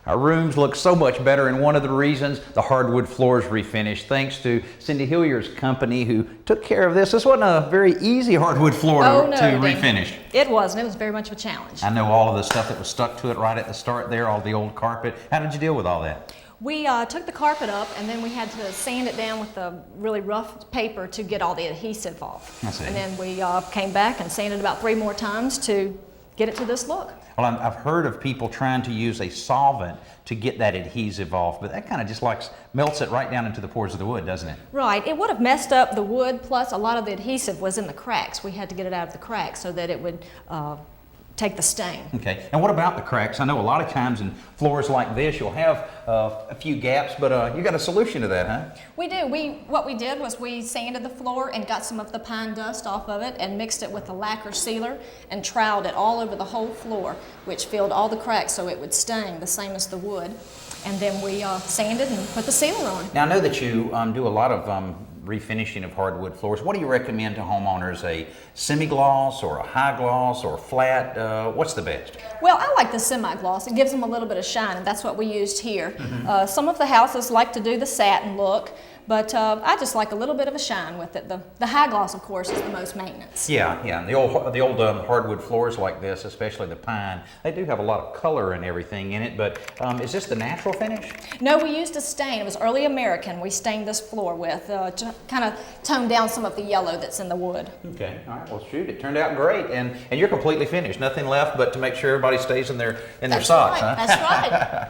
Our rooms look so much better, and one of the reasons, the hardwood floors refinished, thanks to Cindy Hillier's company who took care of this. This wasn't a very easy hardwood floor to refinish. It wasn't. It was very much of a challenge. I know all of the stuff that was stuck to it right at the start there, all the old carpet. How did you deal with all that? We took the carpet up, and then we had to sand it down with a really rough paper to get all the adhesive off. I see. And then we came back and sanded about 3 more times to get it to this look. Well, I've heard of people trying to use a solvent to get that adhesive off, but that kind of just melts it right down into the pores of the wood, doesn't it? Right. It would have messed up the wood, plus a lot of the adhesive was in the cracks. We had to get it out of the cracks so that it would take the stain. Okay, and what about the cracks? I know a lot of times in floors like this you'll have a few gaps, but you got a solution to that, huh? We do. What we did was we sanded the floor and got some of the pine dust off of it and mixed it with the lacquer sealer and troweled it all over the whole floor, which filled all the cracks so it would stain the same as the wood. And then we sanded and put the sealer on. Now I know that you do a lot of refinishing of hardwood floors. What do you recommend to homeowners? A semi-gloss or a high gloss or flat? What's the best? Well, I like the semi-gloss. It gives them a little bit of shine, and that's what we used here. Some of the houses like to do the satin look, but I just like a little bit of a shine with it. The high gloss, of course, is the most maintenance. Yeah, yeah. The old hardwood floors like this, especially the pine, they do have a lot of color and everything in it, but is this the natural finish? No, we used a stain. It was early American we stained this floor with to kind of tone down some of the yellow that's in the wood. Okay, all right, well shoot, it turned out great, and you're completely finished. Nothing left but to make sure everybody stays in their socks, right. huh? That's right.